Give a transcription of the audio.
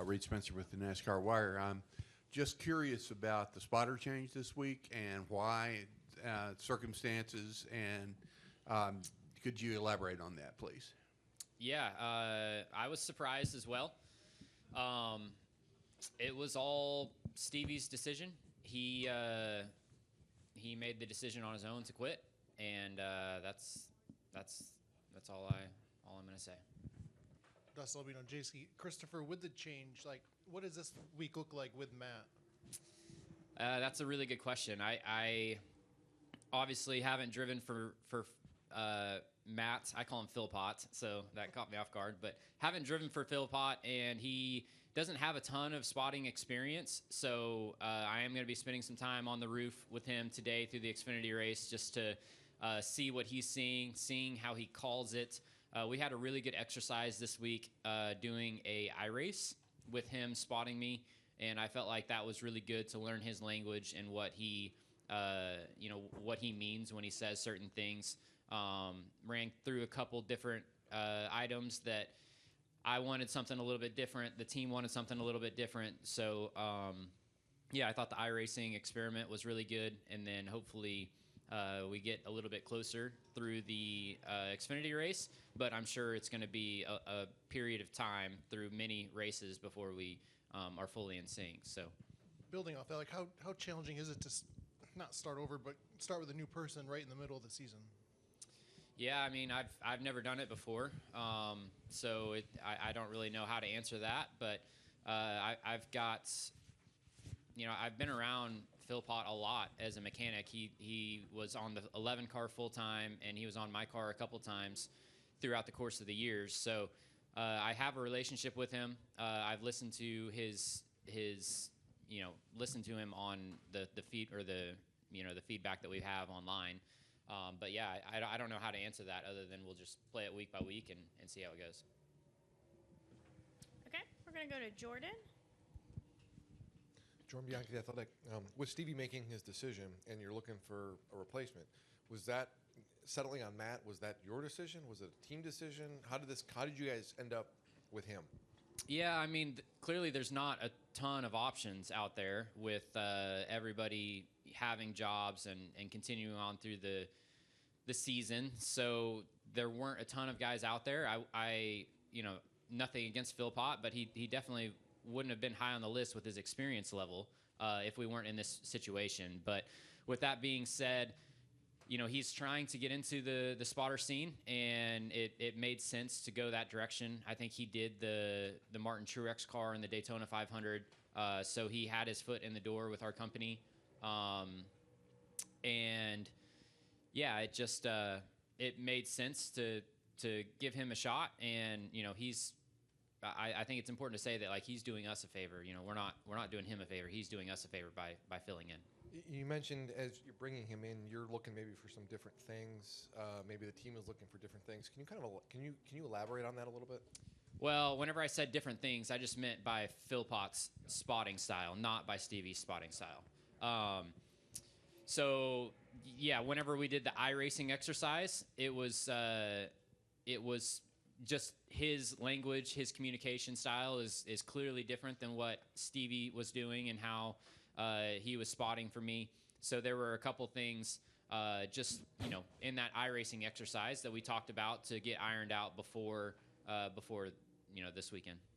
Reed Spencer with the NASCAR Wire. I'm just curious about the spotter change this week and why, circumstances, and could you elaborate on that, please? Yeah, I was surprised as well. It was all Stevie's decision. He made the decision on his own to quit, and that's all I'm gonna say. That's all we know, JC. Christopher, with the change, like, what does this week look like with Matt? That's a really good question. I obviously haven't driven for Matt. I call him Philpott, so that caught me off guard. But haven't driven for Philpott, and he doesn't have a ton of spotting experience. So I am going to be spending some time on the roof with him today through the Xfinity race just to see what he's seeing how he calls it. We had a really good exercise this week doing a iRace with him spotting me, and I felt like that was really good to learn his language and what he what he means when he says certain things. Ran through a couple different items that I wanted something a little bit different. The team wanted something a little bit different. So, yeah, I thought the iRacing experiment was really good. And then hopefully we get a little bit closer through the Xfinity race. But I'm sure it's going to be a period of time through many races before we are fully in sync. So, building off that, like, how challenging is it to not start over, but start with a new person right in the middle of the season? Yeah, I mean, I've never done it before, so I don't really know how to answer that. But I've got, I've been around Philpott a lot as a mechanic. He was on the 11 car full time, and he was on my car a couple times throughout the course of the years. So I have a relationship with him. I've listened to his listened to him on the feed or the feedback that we have online. But yeah, I don't know how to answer that other than we'll just play it week by week and see how it goes. Okay, we're going to go to Jordan. Jordan Bianchi, Athletic. With Stevie making his decision and you're looking for a replacement, was that settling on Matt? Was that your decision? Was it a team decision? How did you guys end up with him? Yeah, I mean, clearly there's not a ton of options out there with everybody having jobs and continuing on through the season. So there weren't a ton of guys out there. I nothing against Philpott, but he definitely wouldn't have been high on the list with his experience level if we weren't in this situation. But with that being said, he's trying to get into the spotter scene, and it made sense to go that direction. I think he did the Martin Truex car in the Daytona 500, so he had his foot in the door with our company. And yeah, it just it made sense to give him a shot, and I think it's important to say that, like, he's doing us a favor. We're not doing him a favor. He's doing us a favor by filling in. You mentioned as you're bringing him in, you're looking maybe for some different things. Maybe the team is looking for different things. Can you elaborate on that a little bit? Well, whenever I said different things, I just meant by Philpott's spotting style, not by Stevie's spotting style. So yeah, whenever we did the iRacing exercise, it was just his language, his communication style is clearly different than what Stevie was doing and how he was spotting for me. So there were a couple things just in that iRacing exercise that we talked about to get ironed out before this weekend.